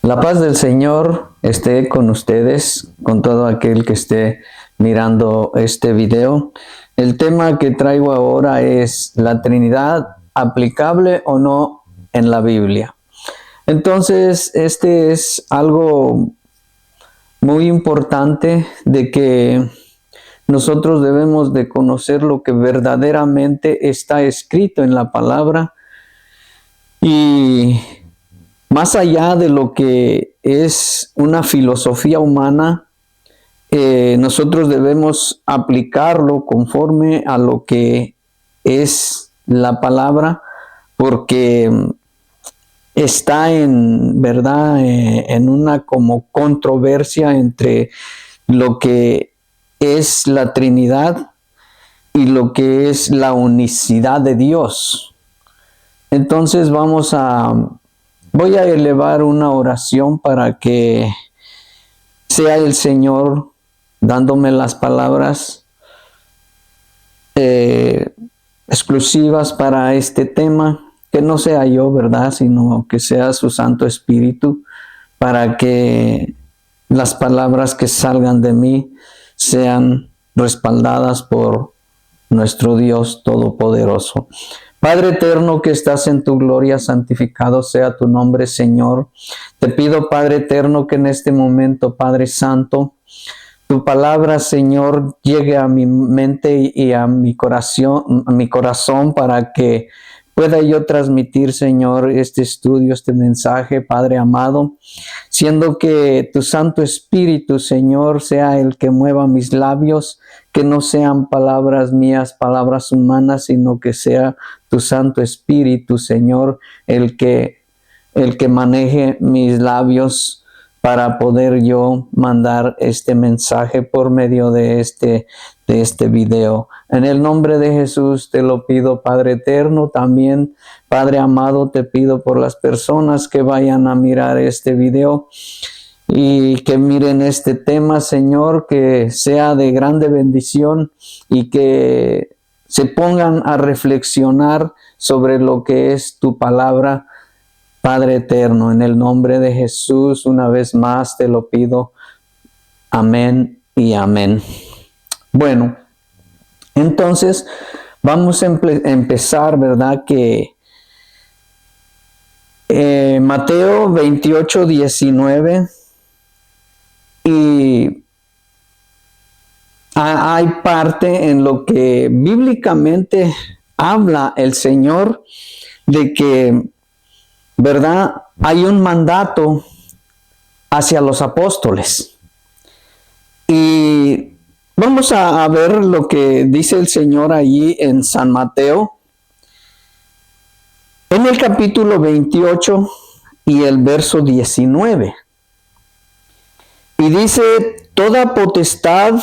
La paz del Señor esté con ustedes, con todo aquel que esté mirando este video. El tema que traigo ahora es la Trinidad, aplicable o no en la Biblia. Entonces, este es algo muy importante de que nosotros debemos de conocer lo que verdaderamente está escrito en la palabra y más allá de lo que es una filosofía humana, nosotros debemos aplicarlo conforme a lo que es la palabra, porque está en verdad en una como controversia entre lo que es la Trinidad y lo que es la unicidad de Dios. Entonces voy a elevar una oración para que sea el Señor dándome las palabras exclusivas para este tema, que no sea yo, ¿verdad?, sino que sea su Santo Espíritu, para que las palabras que salgan de mí sean respaldadas por nuestro Dios Todopoderoso. Padre eterno que estás en tu gloria, santificado sea tu nombre, Señor. Te pido, Padre eterno, que en este momento, Padre Santo, tu palabra, Señor, llegue a mi mente y a mi corazón para que pueda yo transmitir, Señor, este estudio, este mensaje, Padre amado, siendo que tu Santo Espíritu, Señor, sea el que mueva mis labios, que no sean palabras mías, palabras humanas, sino que sea tu Santo Espíritu, Señor, el que maneje mis labios para poder yo mandar este mensaje por medio de este video. En el nombre de Jesús te lo pido, Padre eterno. También, Padre amado, te pido por las personas que vayan a mirar este video y que miren este tema, Señor, que sea de grande bendición y que se pongan a reflexionar sobre lo que es tu palabra, Padre eterno. En el nombre de Jesús, una vez más te lo pido. Amén y amén. Bueno, entonces vamos a empezar, ¿verdad? Que Mateo 28, 19, y hay parte en lo que bíblicamente habla el Señor de que, ¿verdad?, hay un mandato hacia los apóstoles. Y vamos a ver lo que dice el Señor allí en San Mateo, en el capítulo 28 y el verso 19. Y dice, toda potestad,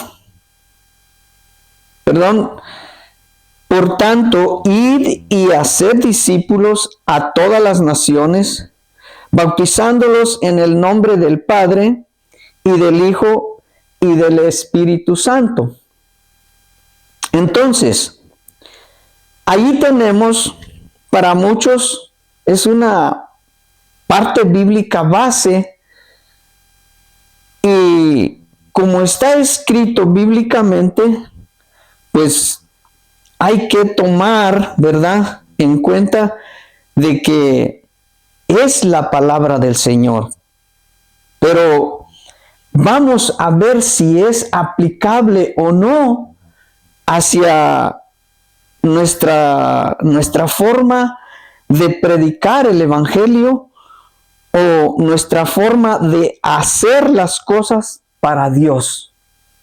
por tanto, id y haced discípulos a todas las naciones, bautizándolos en el nombre del Padre y del Hijo y del Espíritu Santo. Entonces, ahí tenemos, para muchos, es una parte bíblica base, y como está escrito bíblicamente, pues hay que tomar, ¿verdad?, en cuenta de que es la palabra del Señor. Pero vamos a ver si es aplicable o no hacia nuestra forma de predicar el Evangelio o nuestra forma de hacer las cosas para Dios,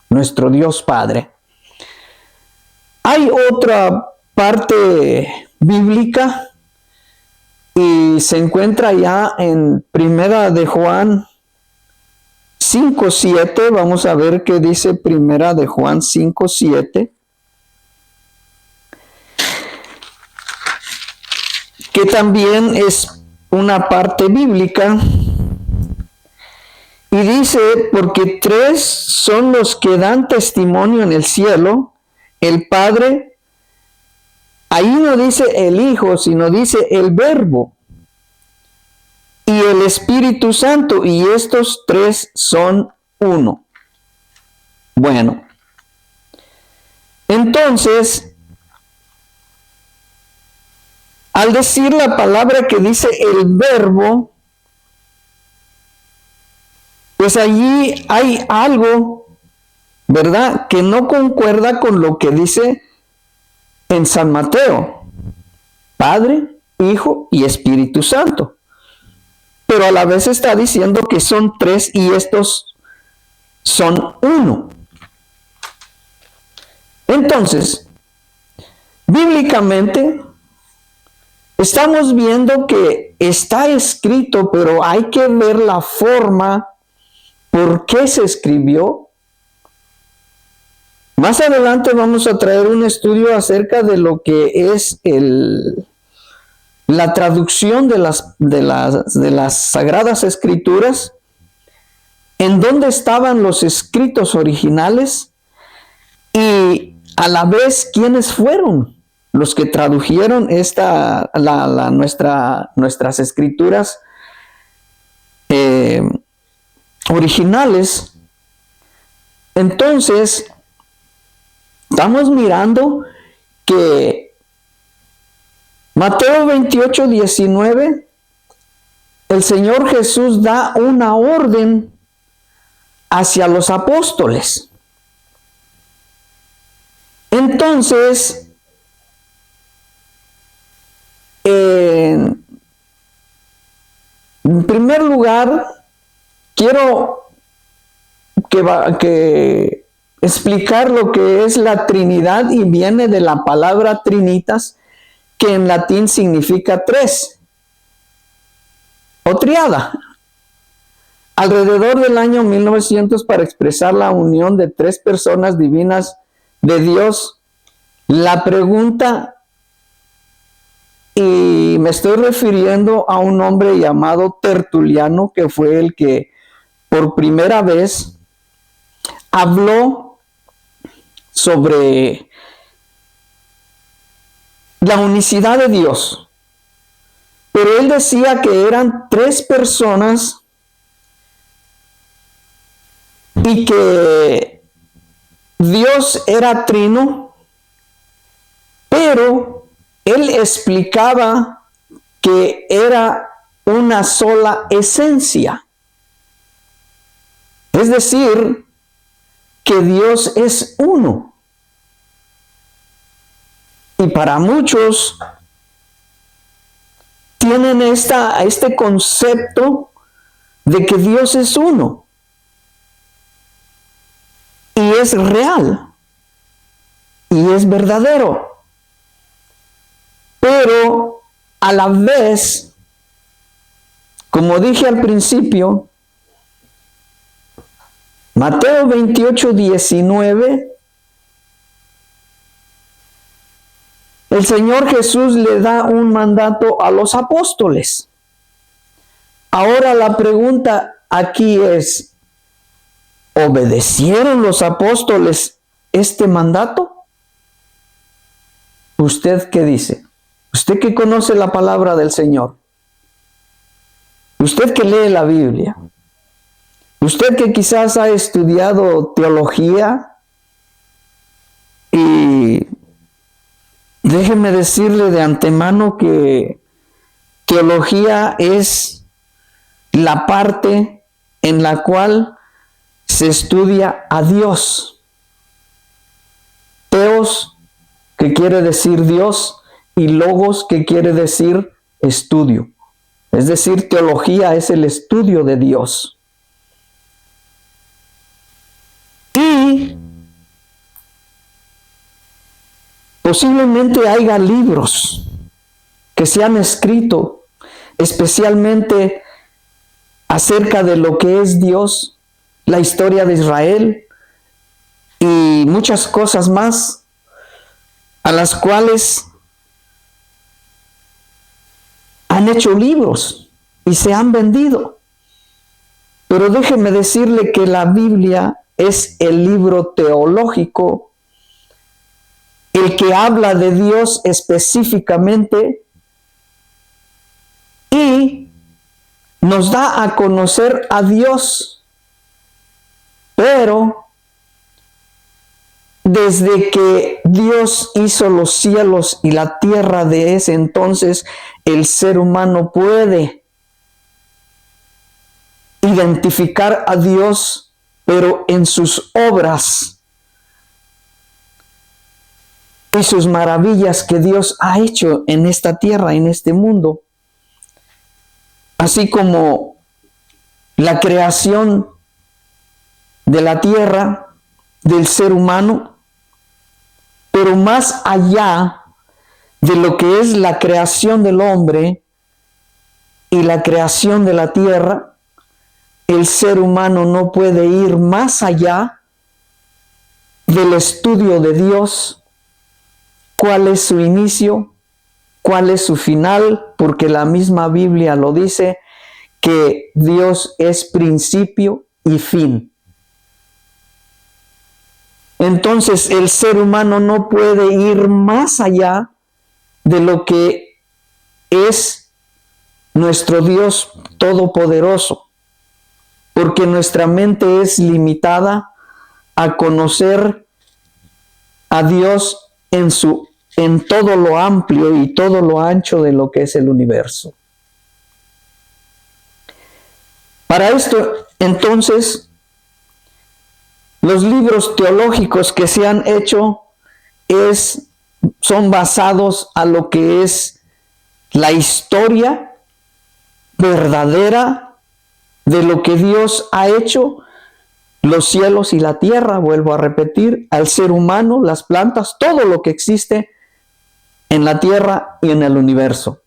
nuestro Dios Padre. Hay otra parte bíblica y se encuentra ya en Primera de Juan 5:7. Vamos a ver qué dice Primera de Juan 5:7. Que también es una parte bíblica. Y dice, porque tres son los que dan testimonio en el cielo, el Padre, ahí no dice el Hijo, sino dice el Verbo y el Espíritu Santo, y estos tres son uno. Bueno, entonces, al decir la palabra que dice el Verbo, pues allí hay algo, ¿verdad?, que no concuerda con lo que dice en San Mateo: Padre, Hijo y Espíritu Santo. Pero a la vez está diciendo que son tres y estos son uno. Entonces, bíblicamente, estamos viendo que está escrito, pero hay que ver la forma, por qué se escribió. Más adelante vamos a traer un estudio acerca de lo que es la traducción de las Sagradas Escrituras, en dónde estaban los escritos originales y a la vez quiénes fueron los que tradujeron nuestras escrituras originales. Entonces, estamos mirando que Mateo 28, 19, el Señor Jesús da una orden hacia los apóstoles. Entonces, en primer lugar, quiero que explicar lo que es la Trinidad, y viene de la palabra trinitas, que en latín significa tres o triada. Alrededor del año 1900, para expresar la unión de tres personas divinas de Dios, la pregunta, y me estoy refiriendo a un hombre llamado Tertuliano, que fue el que por primera vez habló sobre la unicidad de Dios. Pero él decía que eran tres personas y que Dios era trino, pero él explicaba que era una sola esencia. Es decir, que Dios es uno. Y para muchos tienen este concepto de que Dios es uno. Y es real. Y es verdadero. Pero a la vez, como dije al principio, Mateo 28, 19, el Señor Jesús le da un mandato a los apóstoles. Ahora la pregunta aquí es, ¿obedecieron los apóstoles este mandato? ¿Usted qué dice? Usted que conoce la palabra del Señor. Usted que lee la Biblia. Usted que quizás ha estudiado teología, y déjeme decirle de antemano que teología es la parte en la cual se estudia a Dios. Teos, que quiere decir Dios, y logos, que quiere decir estudio. Es decir, teología es el estudio de Dios. Y posiblemente haya libros que se han escrito especialmente acerca de lo que es Dios, la historia de Israel y muchas cosas más, a las cuales han hecho libros y se han vendido. Pero déjeme decirle que la Biblia es el libro teológico, el que habla de Dios específicamente y nos da a conocer a Dios. Pero desde que Dios hizo los cielos y la tierra, de ese entonces el ser humano puede identificar a Dios, pero en sus obras y sus maravillas que Dios ha hecho en esta tierra, en este mundo. Así como la creación de la tierra, del ser humano, pero más allá de lo que es la creación del hombre y la creación de la tierra, el ser humano no puede ir más allá del estudio de Dios, cuál es su inicio, cuál es su final, porque la misma Biblia lo dice, que Dios es principio y fin. Entonces el ser humano no puede ir más allá de lo que es nuestro Dios todopoderoso, porque nuestra mente es limitada a conocer a Dios en todo lo amplio y todo lo ancho de lo que es el universo. Para esto, entonces, los libros teológicos que se han hecho son basados a lo que es la historia verdadera de lo que Dios ha hecho, los cielos y la tierra, vuelvo a repetir, al ser humano, las plantas, todo lo que existe en la tierra y en el universo.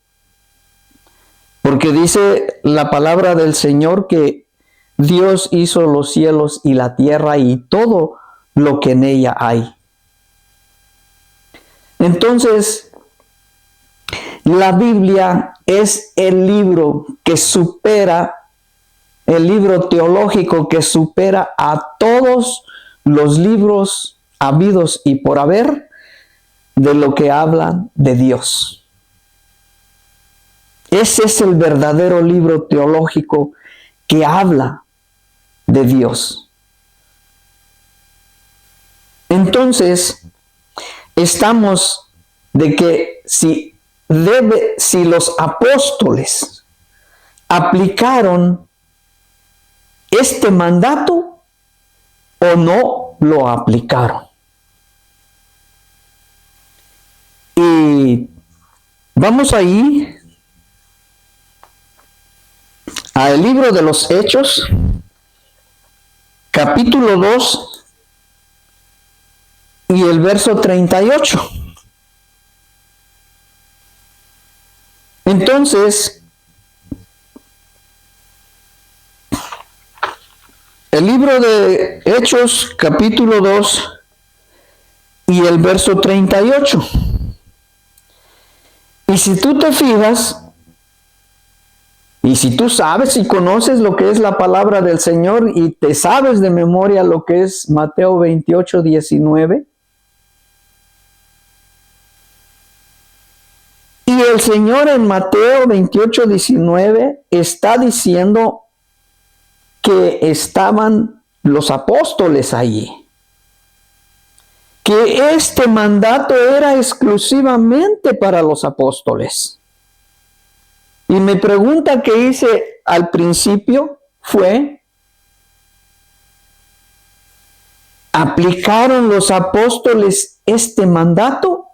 Porque dice la palabra del Señor que Dios hizo los cielos y la tierra y todo lo que en ella hay. Entonces, la Biblia es el libro que supera, el libro teológico que supera a todos los libros habidos y por haber de lo que hablan de Dios. Ese es el verdadero libro teológico que habla de Dios. Entonces, estamos de que si los apóstoles aplicaron este mandato o no lo aplicaron. Y vamos ahí al libro de los Hechos, capítulo 2 y el verso 38. Entonces, el libro de Hechos, capítulo 2 y el verso 38. Y si tú te fijas, y si tú sabes y conoces lo que es la palabra del Señor y te sabes de memoria lo que es Mateo 28, 19, y el Señor en Mateo 28, 19 está diciendo que estaban los apóstoles allí, que este mandato era exclusivamente para los apóstoles. Y mi pregunta que hice al principio fue, ¿aplicaron los apóstoles este mandato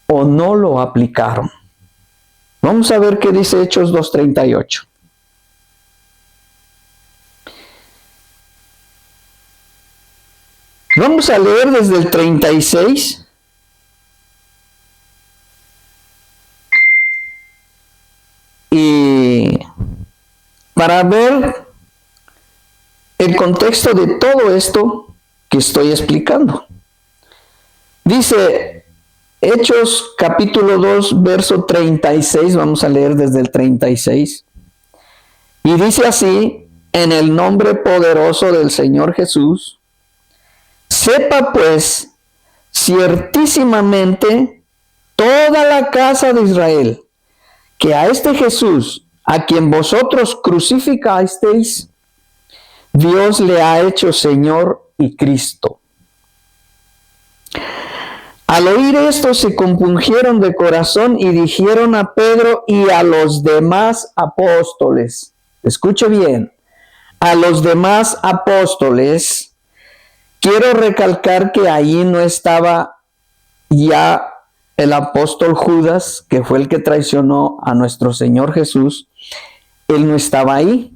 o no lo aplicaron? Vamos a ver qué dice Hechos 2:38. Vamos a leer desde el 36. Y para ver el contexto de todo esto que estoy explicando. Dice Hechos capítulo 2, verso 36, vamos a leer desde el 36. Y dice así: en el nombre poderoso del Señor Jesús, sepa pues ciertísimamente toda la casa de Israel que a este Jesús, a quien vosotros crucificasteis, Dios le ha hecho Señor y Cristo. Al oír esto se compungieron de corazón y dijeron a Pedro y a los demás apóstoles, escuche bien, a los demás apóstoles, quiero recalcar que ahí no estaba ya el apóstol Judas, que fue el que traicionó a nuestro Señor Jesús, él no estaba ahí.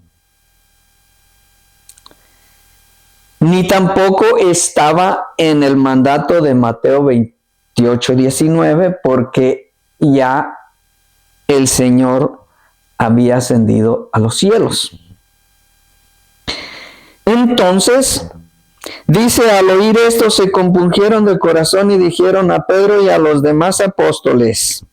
Ni tampoco estaba en el mandato de Mateo 28:19, porque ya el Señor había ascendido a los cielos. Entonces, dice, al oír esto se compungieron de corazón y dijeron a Pedro y a los demás apóstoles.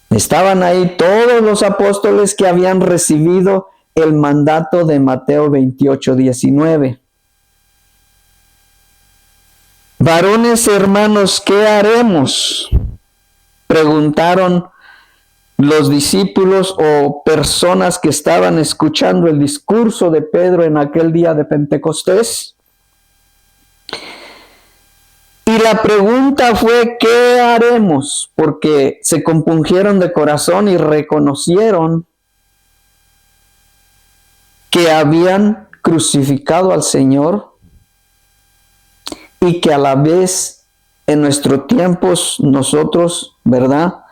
Estaban ahí todos los apóstoles que habían recibido el mandato de Mateo 28:19. Varones hermanos, ¿qué haremos? Preguntaron los discípulos o personas que estaban escuchando el discurso de Pedro en aquel día de Pentecostés. Y la pregunta fue, ¿qué haremos? Porque se compungieron de corazón y reconocieron que habían crucificado al Señor y que a la vez en nuestros tiempos nosotros, ¿verdad?,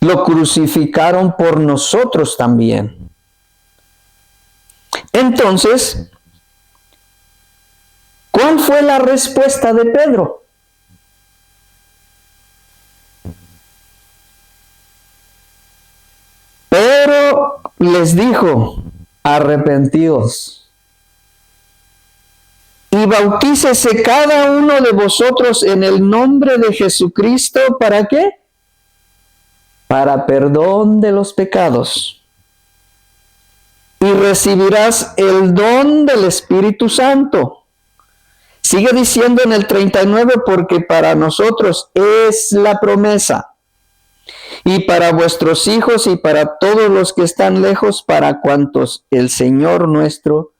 lo crucificaron por nosotros también. Entonces, ¿cuál fue la respuesta de Pedro? Pedro les dijo, arrepentidos y bautícese cada uno de vosotros en el nombre de Jesucristo, ¿para qué? Para perdón de los pecados. Y recibirás el don del Espíritu Santo. Sigue diciendo en el 39, porque para nosotros es la promesa, y para vuestros hijos y para todos los que están lejos, para cuantos el Señor nuestro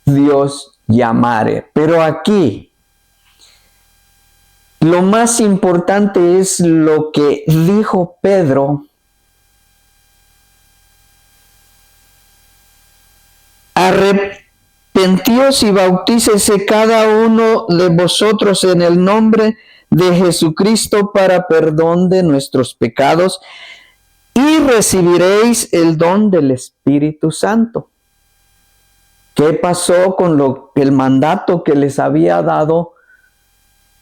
Dios llamare. Pero aquí, lo más importante es lo que dijo Pedro. Arrepentíos y bautícese cada uno de vosotros en el nombre de Jesucristo para perdón de nuestros pecados y recibiréis el don del Espíritu Santo. ¿Qué pasó con el mandato que les había dado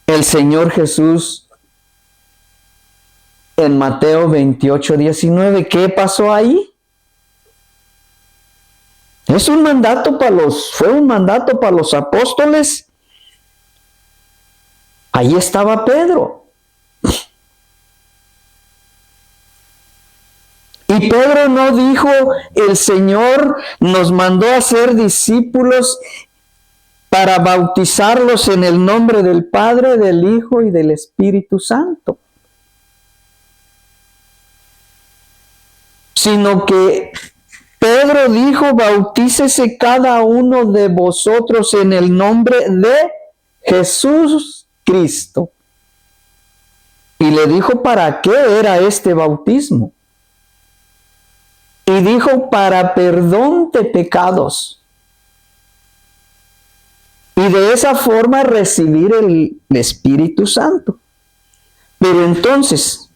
el Señor Jesús en Mateo 28:19? ¿Qué pasó ahí? Fue un mandato para los apóstoles. Ahí estaba Pedro. Y Pedro no dijo, el Señor nos mandó a ser discípulos para bautizarlos en el nombre del Padre, del Hijo y del Espíritu Santo. Sino que Pedro dijo, bautícese cada uno de vosotros en el nombre de Jesús Cristo. Y le dijo para qué era este bautismo. Y dijo para perdón de pecados. Y de esa forma recibir el Espíritu Santo. Pero entonces,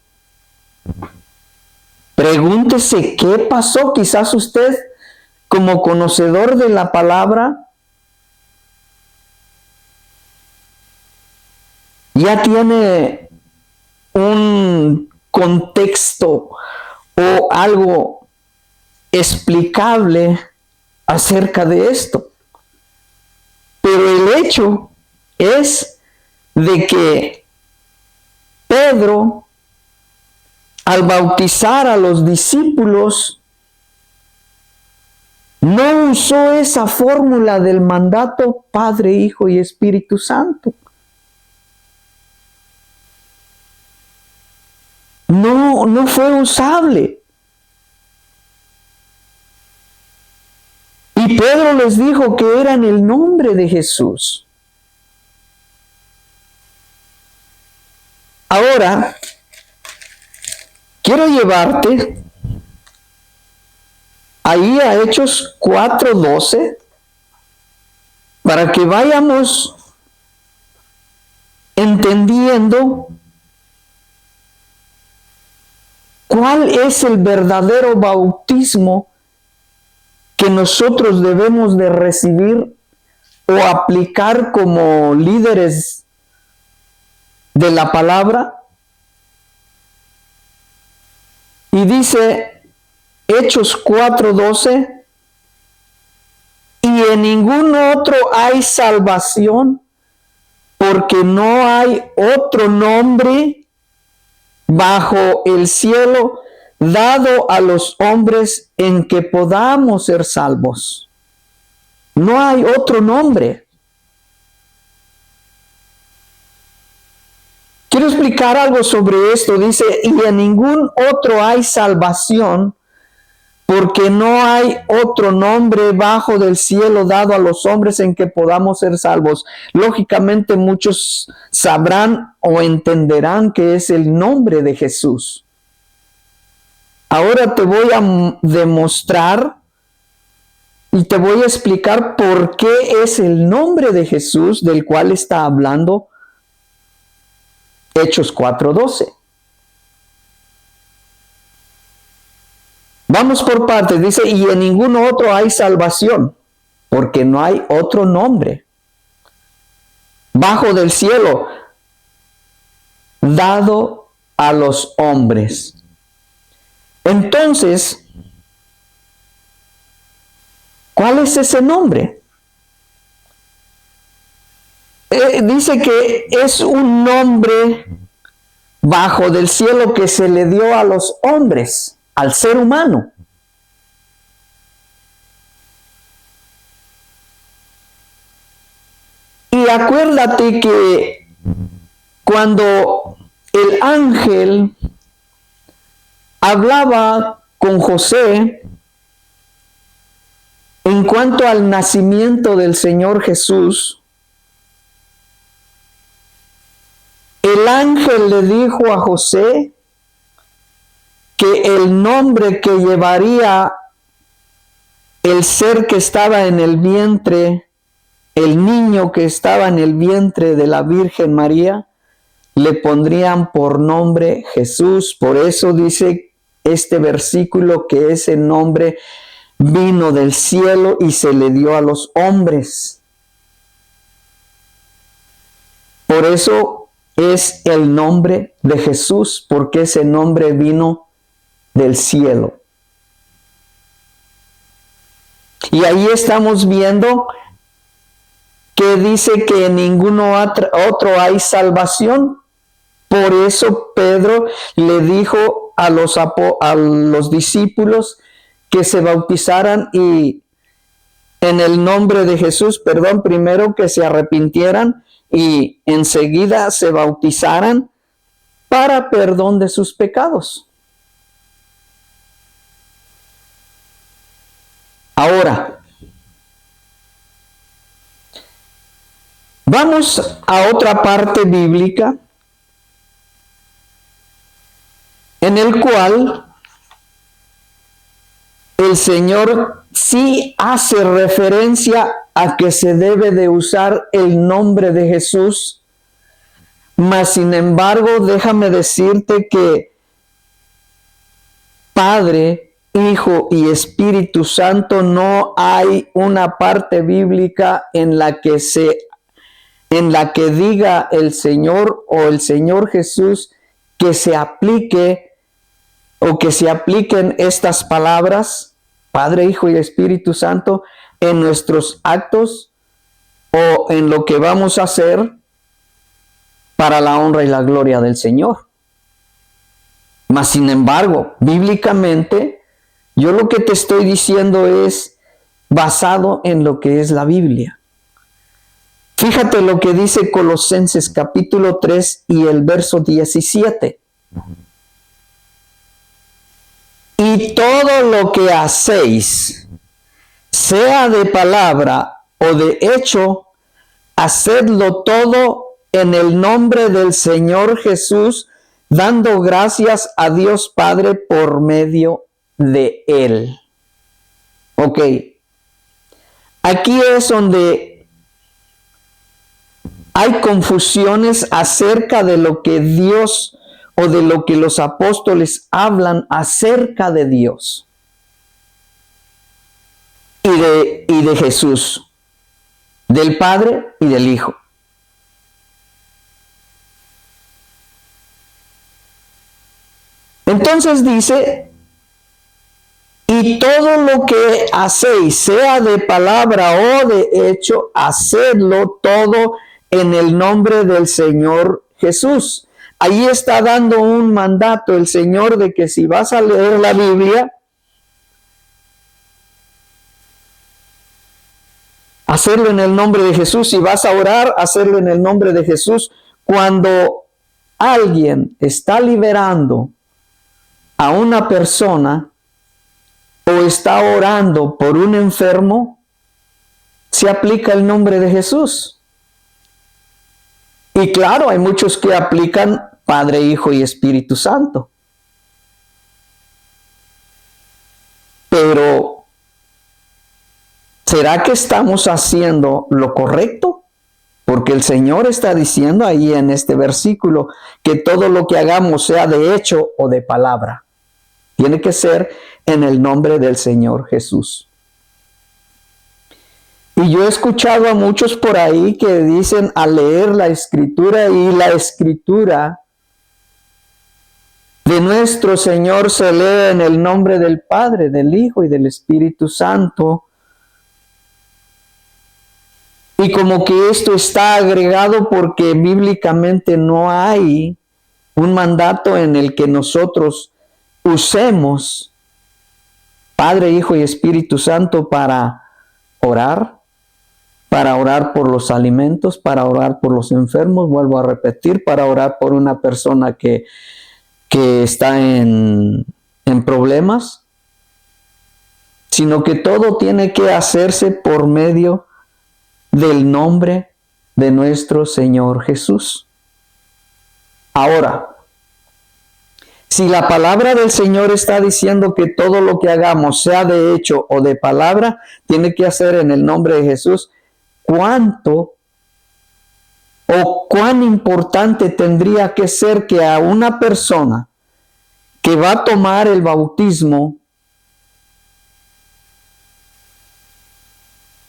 pregúntese qué pasó. Quizás usted, como conocedor de la palabra, ya tiene un contexto o algo explicable acerca de esto. Pero el hecho es de que Pedro, al bautizar a los discípulos, No usó esa fórmula del mandato Padre, Hijo y Espíritu Santo. No fue usable. Y Pedro les dijo que era en el nombre de Jesús. Ahora, quiero llevarte ahí a Hechos 4:12 para que vayamos entendiendo cuál es el verdadero bautismo que nosotros debemos de recibir o aplicar como líderes de la palabra. Y dice Hechos 4:12, y en ningún otro hay salvación, porque no hay otro nombre bajo el cielo dado a los hombres en que podamos ser salvos. No hay otro nombre. Quiero explicar algo sobre esto. Dice, y en ningún otro hay salvación, porque no hay otro nombre bajo del cielo dado a los hombres en que podamos ser salvos. Lógicamente muchos sabrán o entenderán que es el nombre de Jesús. Ahora te voy a demostrar y te voy a explicar por qué es el nombre de Jesús del cual está hablando Hechos 4:12. Vamos por partes. Dice, y en ningún otro hay salvación, porque no hay otro nombre bajo del cielo dado a los hombres. Entonces, ¿cuál es ese nombre? Dice que es un nombre bajo del cielo que se le dio a los hombres, al ser humano. Y acuérdate que cuando el ángel hablaba con José en cuanto al nacimiento del Señor Jesús, el ángel le dijo a José que el nombre que llevaría el ser que estaba en el vientre, el niño que estaba en el vientre de la Virgen María, le pondrían por nombre Jesús. Por eso dice este versículo que ese nombre vino del cielo y se le dio a los hombres. Por eso es el nombre de Jesús, porque ese nombre vino del cielo. Y ahí estamos viendo que dice que en ninguno otro hay salvación. Por eso Pedro le dijo a los discípulos que se bautizaran y en el nombre de Jesús, primero que se arrepintieran y enseguida se bautizaran para perdón de sus pecados. Ahora, vamos a otra parte bíblica en el cual el Señor sí hace referencia a que se debe de usar el nombre de Jesús, mas sin embargo déjame decirte que Padre, Hijo y Espíritu Santo, no hay una parte bíblica en la que diga el Señor o el Señor Jesús que se aplique o que se apliquen estas palabras, Padre, Hijo y Espíritu Santo, en nuestros actos o en lo que vamos a hacer para la honra y la gloria del Señor. Mas sin embargo, bíblicamente, yo lo que te estoy diciendo es basado en lo que es la Biblia. Fíjate lo que dice Colosenses capítulo 3 y el verso 17. Y todo lo que hacéis, sea de palabra o de hecho, hacedlo todo en el nombre del Señor Jesús, dando gracias a Dios Padre por medio de Él. Ok. Aquí es donde hay confusiones acerca de lo que Dios o de lo que los apóstoles hablan acerca de Dios y de Jesús, del Padre y del Hijo. Entonces dice, y todo lo que hacéis, sea de palabra o de hecho, hacedlo todo en el nombre del Señor Jesús. Ahí está dando un mandato el Señor de que si vas a leer la Biblia, hacerlo en el nombre de Jesús. Si vas a orar, hacerlo en el nombre de Jesús. Cuando alguien está liberando a una persona o está orando por un enfermo, se aplica el nombre de Jesús. Y claro, hay muchos que aplican Padre, Hijo y Espíritu Santo. Pero, ¿será que estamos haciendo lo correcto? Porque el Señor está diciendo ahí en este versículo que todo lo que hagamos, sea de hecho o de palabra, tiene que ser en el nombre del Señor Jesús. Y yo he escuchado a muchos por ahí que dicen al leer la Escritura, y la Escritura de nuestro Señor se lee en el nombre del Padre, del Hijo y del Espíritu Santo. Y como que esto está agregado porque bíblicamente no hay un mandato en el que nosotros usemos Padre, Hijo y Espíritu Santo para orar por los alimentos, para orar por los enfermos, vuelvo a repetir, para orar por una persona que está en problemas, sino que todo tiene que hacerse por medio del nombre de nuestro Señor Jesús. Ahora, si la palabra del Señor está diciendo que todo lo que hagamos, sea de hecho o de palabra, tiene que hacer en el nombre de Jesús, ¿cuánto o cuán importante tendría que ser que a una persona que va a tomar el bautismo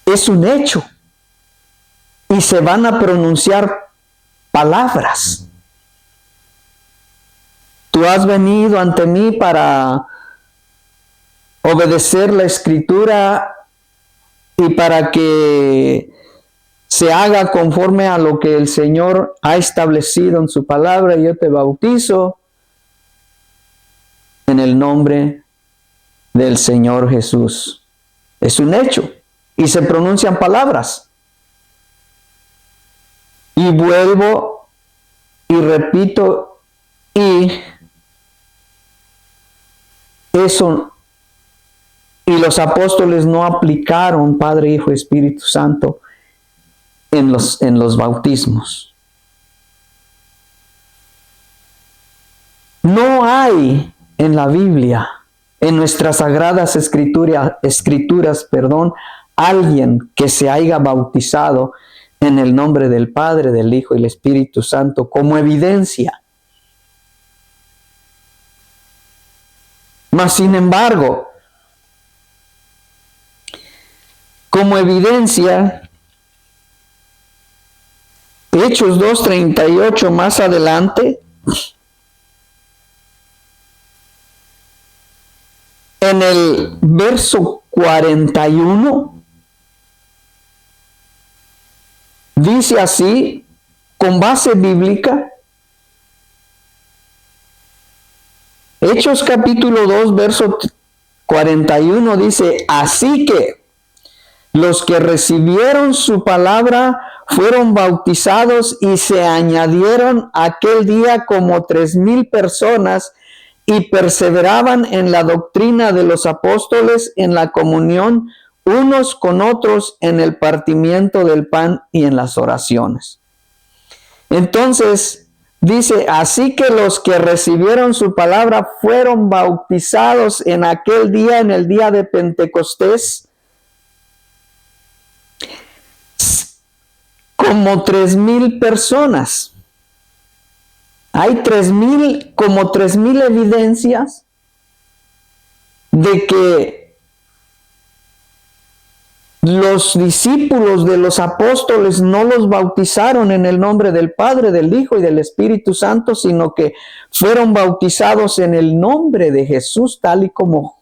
es un hecho y se van a pronunciar palabras? Tú has venido ante mí para obedecer la Escritura y para que se haga conforme a lo que el Señor ha establecido en su palabra. Yo te bautizo en el nombre del Señor Jesús. Es un hecho y se pronuncian palabras. Y vuelvo y repito, y eso, y los apóstoles no aplicaron Padre, Hijo y Espíritu Santo en los bautismos. No hay en la Biblia, en nuestras sagradas escrituras, alguien que se haya bautizado en el nombre del Padre, del Hijo y del Espíritu Santo como evidencia. Mas, sin embargo, como evidencia, Hechos 2:38 más adelante, en el verso 41, dice así, con base bíblica, Hechos capítulo 2, verso 41 dice, así que Los que recibieron su palabra fueron bautizados y se añadieron aquel día como 3,000 personas y perseveraban en la doctrina de los apóstoles, en la comunión unos con otros, en el partimiento del pan y en las oraciones. Entonces, dice, así que los que recibieron su palabra fueron bautizados en aquel día, en el día de Pentecostés, como 3,000 personas. Hay 3,000 evidencias de que los discípulos de los apóstoles no los bautizaron en el nombre del Padre, del Hijo y del Espíritu Santo, sino que fueron bautizados en el nombre de Jesús, tal y como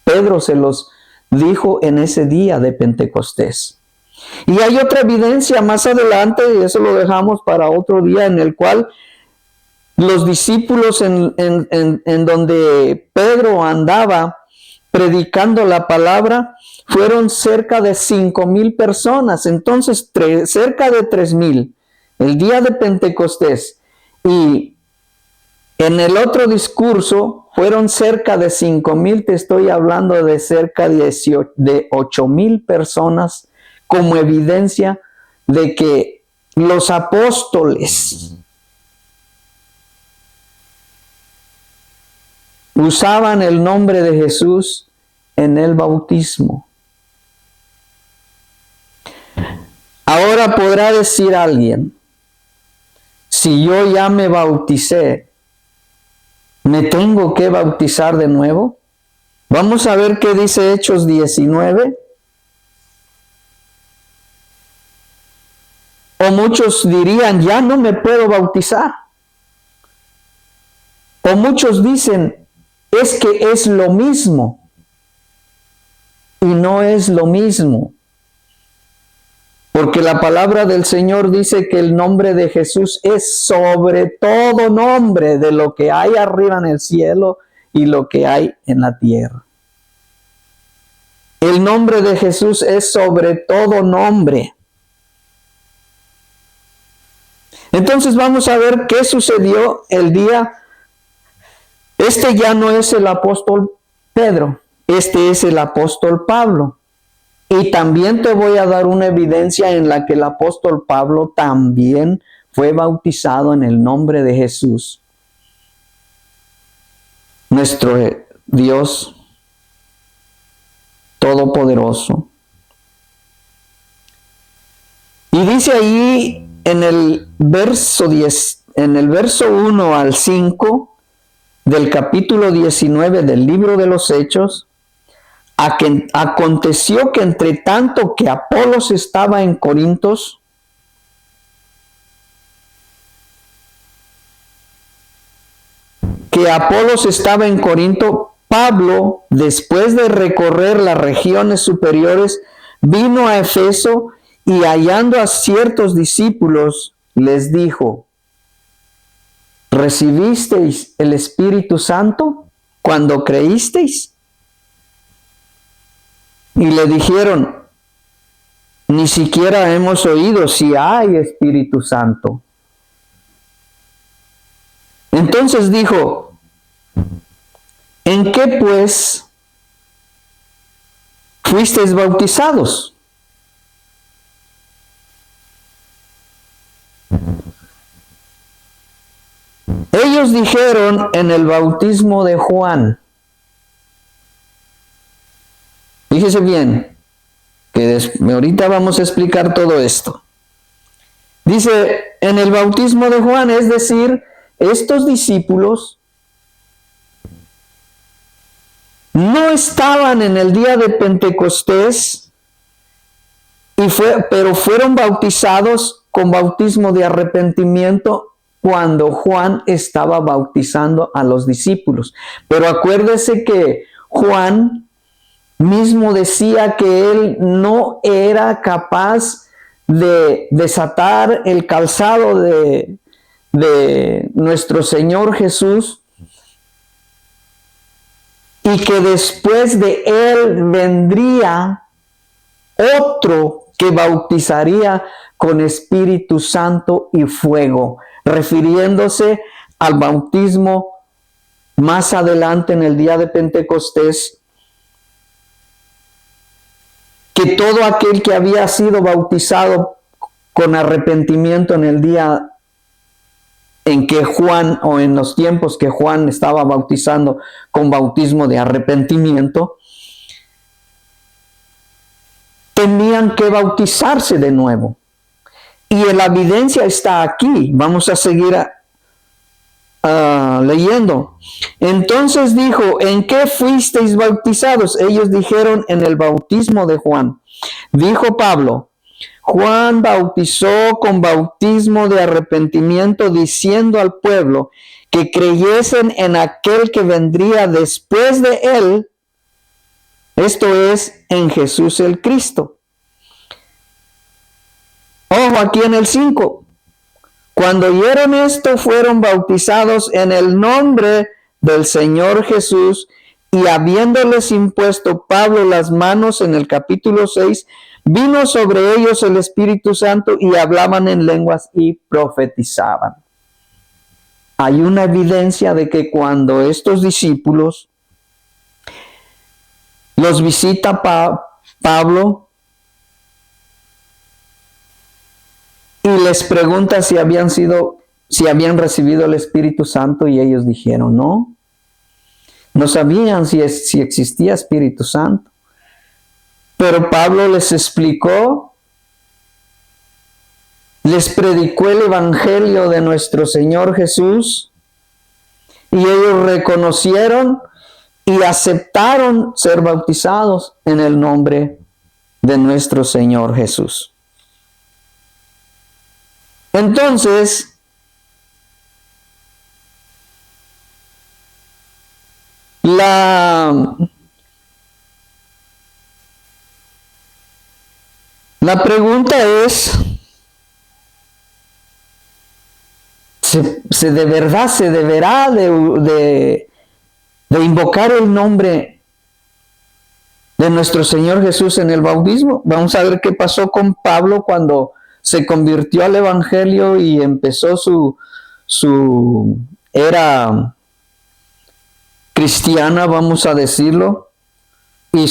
Pedro se los dijo en ese día de Pentecostés. Y hay otra evidencia más adelante, y eso lo dejamos para otro día, en el cual los discípulos en donde Pedro andaba predicando la palabra, fueron cerca de 5,000 personas. Entonces, cerca de 3,000 el día de Pentecostés. Y en el otro discurso fueron cerca de 5,000, te estoy hablando de cerca de 8,000 personas, como evidencia de que los apóstoles usaban el nombre de Jesús en el bautismo. Ahora podrá decir alguien, si yo ya me bauticé, ¿me tengo que bautizar de nuevo? Vamos a ver qué dice Hechos 19. O muchos dirían, ya no me puedo bautizar. O muchos dicen, es que es lo mismo. Y no es lo mismo. Porque la palabra del Señor dice que el nombre de Jesús es sobre todo nombre de lo que hay arriba en el cielo y lo que hay en la tierra. El nombre de Jesús es sobre todo nombre. Entonces vamos a ver qué sucedió el día. Este ya no es el apóstol Pedro, este es el apóstol Pablo. Y también te voy a dar una evidencia en la que el apóstol Pablo también fue bautizado en el nombre de Jesús, nuestro Dios Todopoderoso. Y dice ahí en el verso 1 al 5 del capítulo 19 del libro de los Hechos, aconteció que entre tanto que Apolos estaba en Corinto, Pablo, después de recorrer las regiones superiores, vino a Efeso y hallando a ciertos discípulos, les dijo, ¿recibisteis el Espíritu Santo cuando creísteis? Y le dijeron, ni siquiera hemos oído si hay Espíritu Santo. Entonces dijo, ¿en qué pues fuisteis bautizados? Ellos dijeron, en el bautismo de Juan. Fíjese bien, que ahorita vamos a explicar todo esto. Dice, en el bautismo de Juan, es decir, estos discípulos no estaban en el día de Pentecostés, pero fueron bautizados con bautismo de arrepentimiento cuando Juan estaba bautizando a los discípulos. Pero acuérdese que Juan mismo decía que él no era capaz de desatar el calzado de nuestro Señor Jesús, y que después de él vendría otro que bautizaría con Espíritu Santo y fuego, refiriéndose al bautismo más adelante en el día de Pentecostés, que todo aquel que había sido bautizado con arrepentimiento en el día en que Juan, o en los tiempos que Juan estaba bautizando con bautismo de arrepentimiento, tenían que bautizarse de nuevo. Y la evidencia está aquí. Vamos a seguir leyendo. Entonces dijo, ¿en qué fuisteis bautizados? Ellos dijeron, en el bautismo de Juan. Dijo Pablo, Juan bautizó con bautismo de arrepentimiento, diciendo al pueblo que creyesen en aquel que vendría después de él, esto es, en Jesús el Cristo. Ojo aquí en el 5. Cuando oyeron esto, fueron bautizados en el nombre del Señor Jesús, y habiéndoles impuesto Pablo las manos en el capítulo 6, vino sobre ellos el Espíritu Santo y hablaban en lenguas y profetizaban. Hay una evidencia de que cuando estos discípulos los visita Pablo y les pregunta si habían recibido el Espíritu Santo, y ellos dijeron no. No sabían si existía Espíritu Santo. Pero Pablo les explicó, les predicó el Evangelio de nuestro Señor Jesús, y ellos reconocieron y aceptaron ser bautizados en el nombre de nuestro Señor Jesús. Entonces, la pregunta es, ¿de verdad se deberá de invocar el nombre de nuestro Señor Jesús en el bautismo? Vamos a ver qué pasó con Pablo cuando se convirtió al Evangelio y empezó su era cristiana, vamos a decirlo, y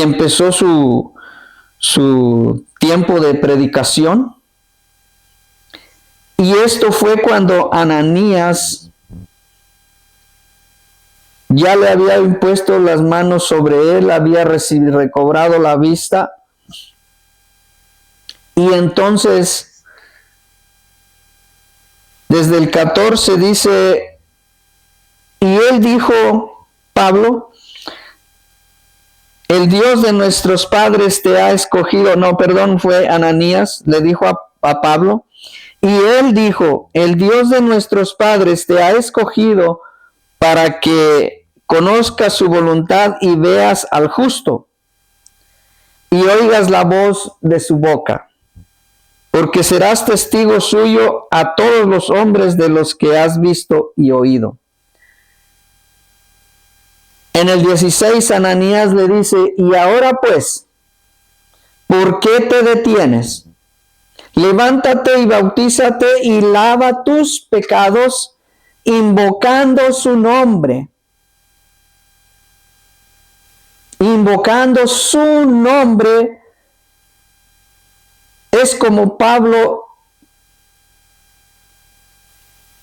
empezó su tiempo de predicación. Y esto fue cuando Ananías ya le había impuesto las manos sobre él, había recobrado la vista. Y entonces, desde el 14 dice, y él dijo, Pablo, el Dios de nuestros padres te ha escogido. No, perdón, fue Ananías, le dijo a Pablo. Y él dijo, el Dios de nuestros padres te ha escogido para que conozcas su voluntad y veas al justo y oigas la voz de su boca. Porque serás testigo suyo a todos los hombres de los que has visto y oído. En el 16, Ananías le dice, y ahora pues, ¿por qué te detienes? Levántate y bautízate y lava tus pecados, invocando su nombre. Invocando su nombre es como Pablo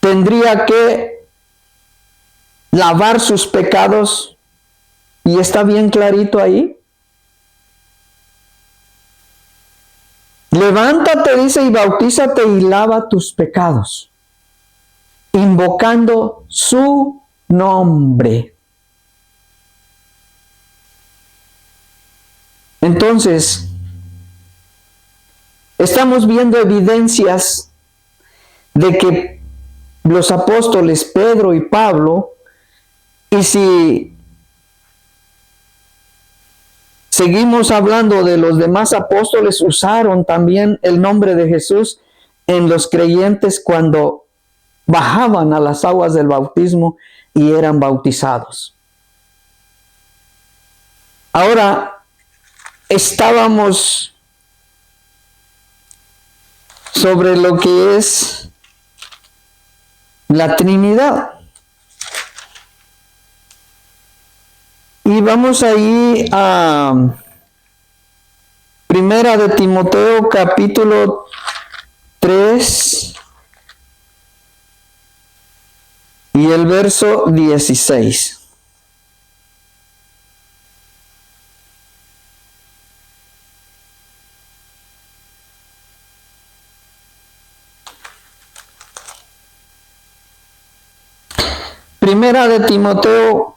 tendría que lavar sus pecados, y está bien clarito ahí. Levántate, dice, y bautízate y lava tus pecados, invocando su nombre. Entonces, estamos viendo evidencias de que los apóstoles Pedro y Pablo, y si seguimos hablando de los demás apóstoles, usaron también el nombre de Jesús en los creyentes cuando bajaban a las aguas del bautismo y eran bautizados. Ahora, estábamos sobre lo que es la Trinidad. Y vamos ahí a Primera de Timoteo capítulo 3 y el verso 16. Primera de Timoteo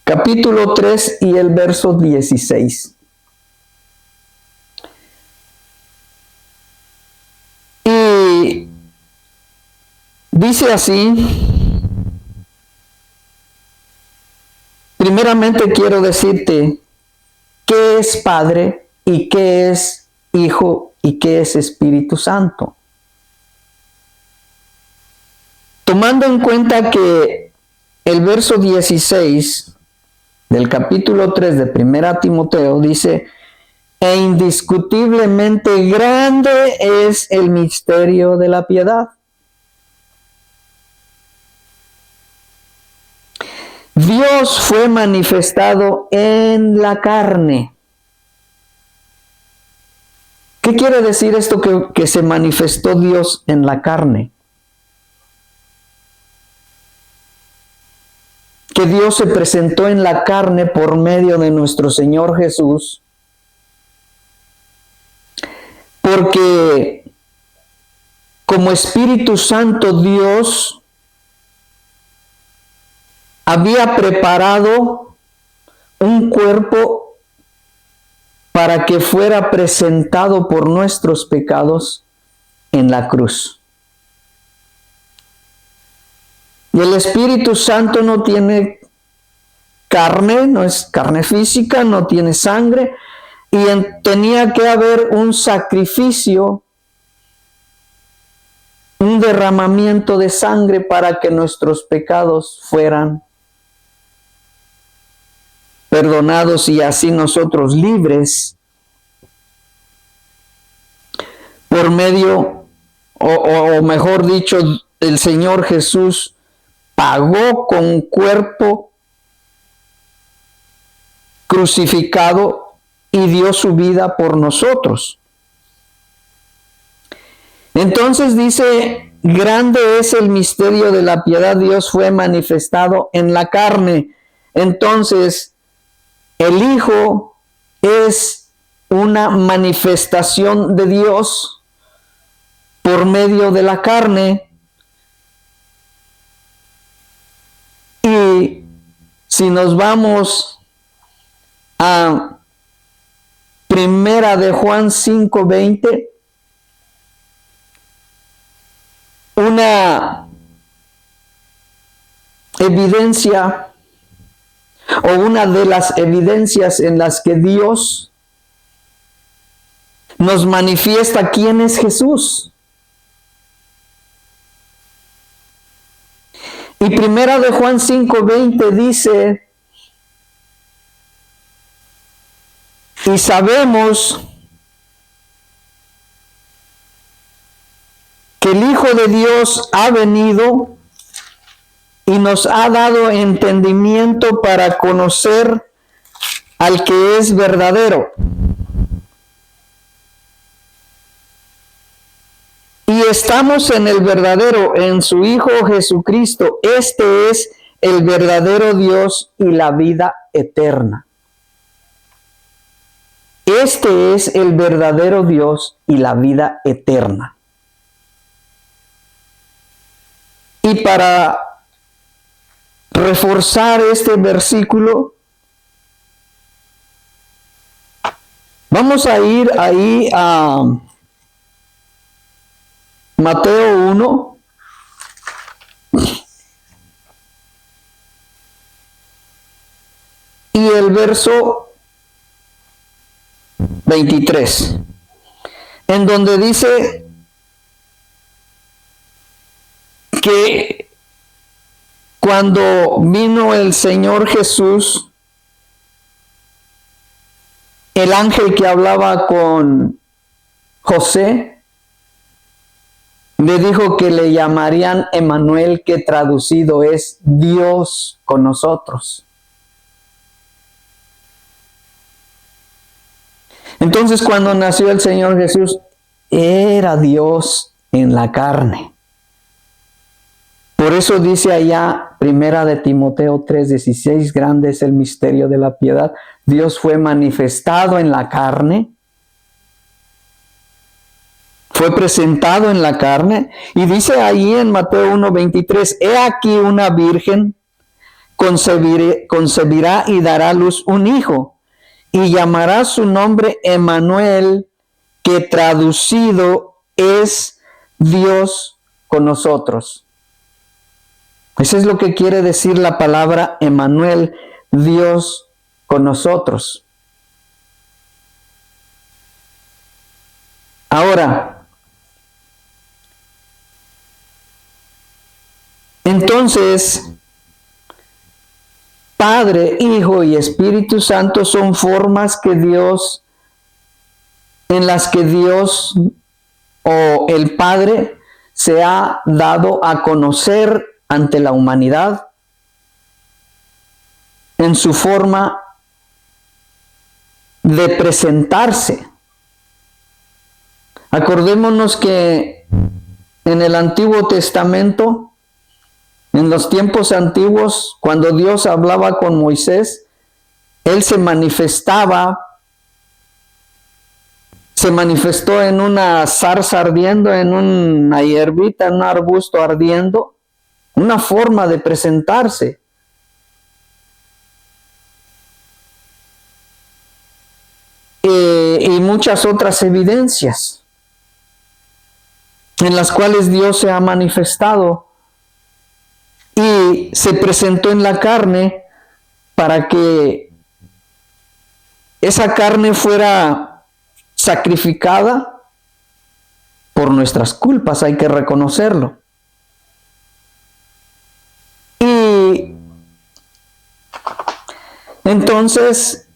capítulo 3 y el verso 16. Y dice así: primeramente quiero decirte qué es Padre y qué es Hijo y qué es Espíritu Santo. Tomando en cuenta que el verso 16 del capítulo 3 de Primera Timoteo dice: e indiscutiblemente grande es el misterio de la piedad. Dios fue manifestado en la carne. ¿Qué quiere decir esto que se manifestó Dios en la carne? Que Dios se presentó en la carne por medio de nuestro Señor Jesús, porque como Espíritu Santo Dios había preparado un cuerpo para que fuera presentado por nuestros pecados en la cruz. Y el Espíritu Santo no tiene carne, no es carne física, no tiene sangre, y tenía que haber un sacrificio, un derramamiento de sangre para que nuestros pecados fueran perdonados y así nosotros libres por medio, o mejor dicho, el Señor Jesús pagó con cuerpo crucificado y dio su vida por nosotros. Entonces dice: grande es el misterio de la piedad, Dios fue manifestado en la carne. Entonces, el Hijo es una manifestación de Dios por medio de la carne. Y si nos vamos a Primera de Juan 5:20, una evidencia o una de las evidencias en las que Dios nos manifiesta quién es Jesús. Y Primera de Juan 5:20 dice: y sabemos que el Hijo de Dios ha venido y nos ha dado entendimiento para conocer al que es verdadero. Y estamos en el verdadero, en su Hijo Jesucristo. Este es el verdadero Dios y la vida eterna. Este es el verdadero Dios y la vida eterna. Y para reforzar este versículo, vamos a ir ahí a Mateo 1. Y el verso 23, en donde dice que cuando vino el Señor Jesús el ángel que hablaba con José le dijo que le llamarían Emmanuel, que traducido es Dios con nosotros. Entonces, cuando nació el Señor Jesús, era Dios en la carne. Por eso dice allá, primera de Timoteo 3:16, grande es el misterio de la piedad. Dios fue manifestado en la carne, fue presentado en la carne, y dice ahí en Mateo 1:23, he aquí una virgen concebirá y dará a luz un hijo, y llamará su nombre Emmanuel, que traducido es Dios con nosotros. Eso es lo que quiere decir la palabra Emmanuel, Dios con nosotros. Ahora, entonces, Padre, Hijo y Espíritu Santo son formas en las que Dios o el Padre se ha dado a conocer ante la humanidad en su forma de presentarse. Acordémonos que en el Antiguo Testamento, en los tiempos antiguos, cuando Dios hablaba con Moisés, Él se manifestó en una zarza ardiendo, en una hierbita, en un arbusto ardiendo, una forma de presentarse. Y muchas otras evidencias en las cuales Dios se ha manifestado y se presentó en la carne para que esa carne fuera sacrificada por nuestras culpas, hay que reconocerlo. Y entonces,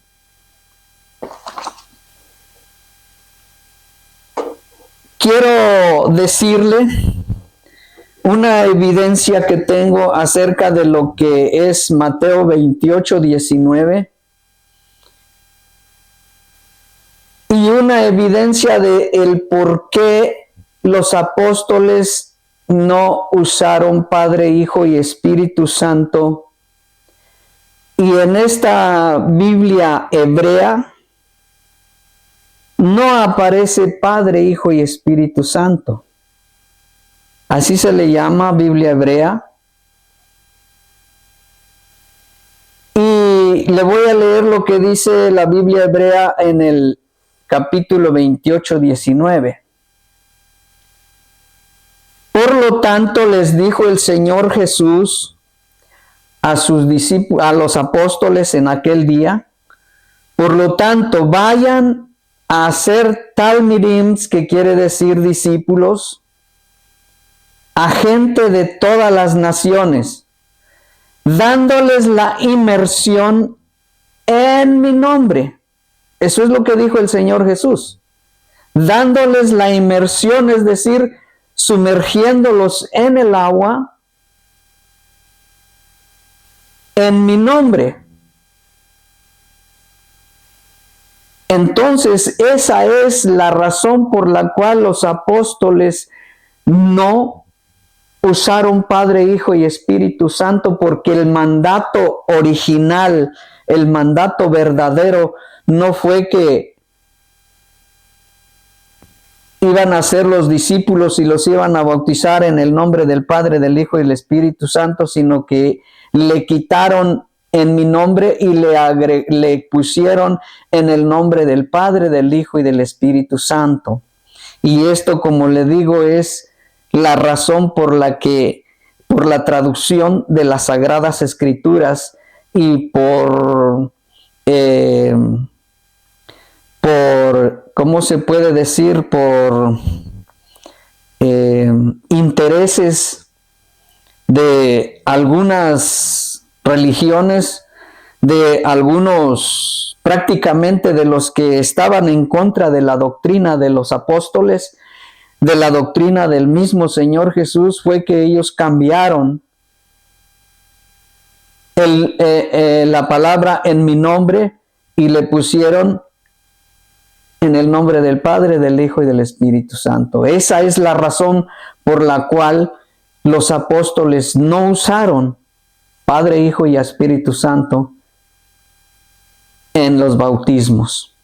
quiero decirle una evidencia que tengo acerca de lo que es Mateo 28:19 y una evidencia de el por qué los apóstoles no usaron Padre, Hijo y Espíritu Santo. Y en esta Biblia hebrea no aparece Padre, Hijo y Espíritu Santo. Así se le llama Biblia hebrea. Y le voy a leer lo que dice la Biblia hebrea en el capítulo 28:19. Por lo tanto, les dijo el Señor Jesús a sus discípulos, a los apóstoles en aquel día, por lo tanto, vayan a hacer talmidim, que quiere decir discípulos, a gente de todas las naciones, dándoles la inmersión en mi nombre. Eso es lo que dijo el Señor Jesús. Dándoles la inmersión, es decir, sumergiéndolos en el agua, en mi nombre. Entonces, esa es la razón por la cual los apóstoles no usaron Padre, Hijo y Espíritu Santo, porque el mandato original, el mandato verdadero, no fue que iban a ser los discípulos y los iban a bautizar en el nombre del Padre, del Hijo y del Espíritu Santo, sino que le quitaron en mi nombre y le pusieron en el nombre del Padre, del Hijo y del Espíritu Santo. Y esto, como le digo, es la razón por la traducción de las Sagradas Escrituras y por ¿cómo se puede decir? Por intereses de algunas religiones, de algunos, prácticamente de los que estaban en contra de la doctrina de los apóstoles, de la doctrina del mismo Señor Jesús, fue que ellos cambiaron la palabra en mi nombre y le pusieron en el nombre del Padre, del Hijo y del Espíritu Santo. Esa es la razón por la cual los apóstoles no usaron Padre, Hijo y Espíritu Santo en los bautismos.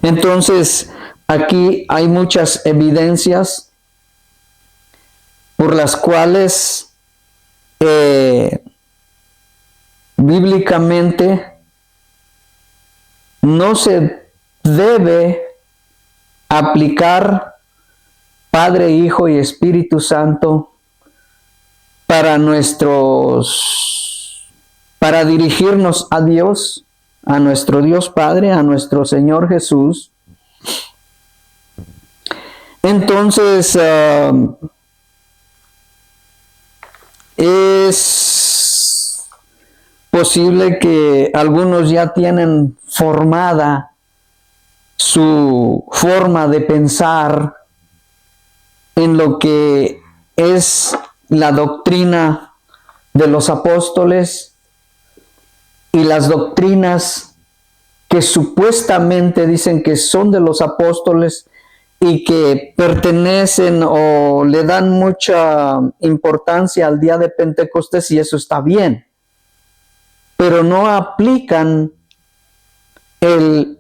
Entonces, aquí hay muchas evidencias por las cuales bíblicamente no se debe aplicar Padre, Hijo y Espíritu Santo para dirigirnos a Dios, a nuestro Dios Padre, a nuestro Señor Jesús. Entonces, es posible que algunos ya tienen formada su forma de pensar en lo que es la doctrina de los apóstoles y las doctrinas que supuestamente dicen que son de los apóstoles y que pertenecen o le dan mucha importancia al día de Pentecostés, y eso está bien, pero no aplican el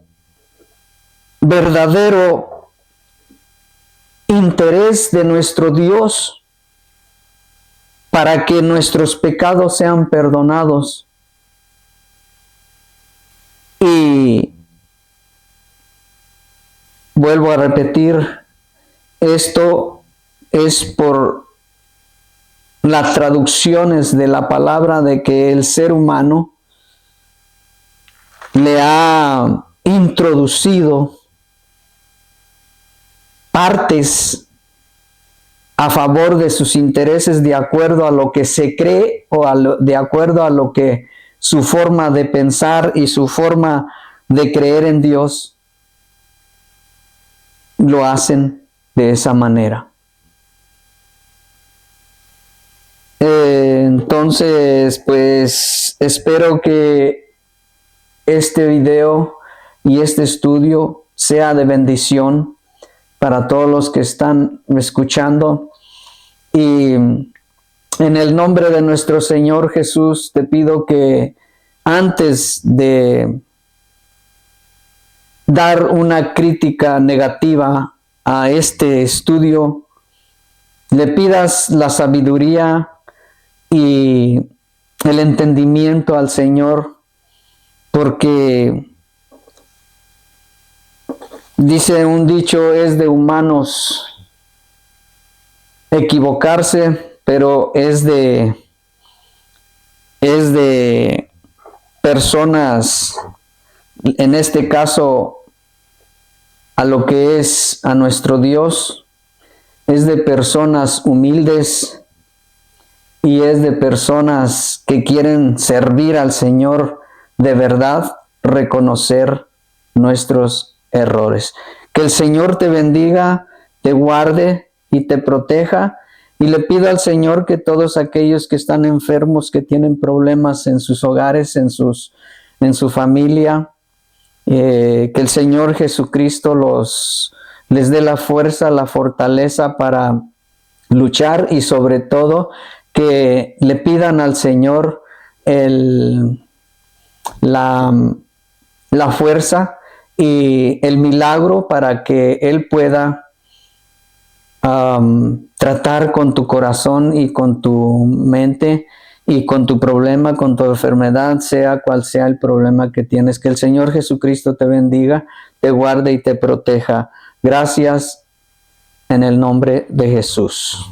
verdadero interés de nuestro Dios para que nuestros pecados sean perdonados. Y vuelvo a repetir, esto es por las traducciones de la palabra de que el ser humano le ha introducido partes a favor de sus intereses de acuerdo a lo que se cree o de acuerdo a lo que su forma de pensar y su forma de creer en Dios lo hacen de esa manera. Entonces, pues espero que este video y este estudio sea de bendición para todos los que están escuchando. Y en el nombre de nuestro Señor Jesús te pido que antes de dar una crítica negativa a este estudio, le pidas la sabiduría y el entendimiento al Señor, porque dice un dicho, es de humanos equivocarse, pero es de personas, en este caso a lo que es a nuestro Dios, es de personas humildes y es de personas que quieren servir al Señor de verdad, reconocer nuestros errores. Que el Señor te bendiga, te guarde y te proteja. Y le pido al Señor que todos aquellos que están enfermos, que tienen problemas en sus hogares, en su familia, que el Señor Jesucristo les dé la fuerza, la fortaleza para luchar, y sobre todo que le pidan al Señor la fuerza y el milagro para que Él pueda tratar con tu corazón y con tu mente y con tu problema, con tu enfermedad, sea cual sea el problema que tienes. Que el Señor Jesucristo te bendiga, te guarde y te proteja. Gracias en el nombre de Jesús.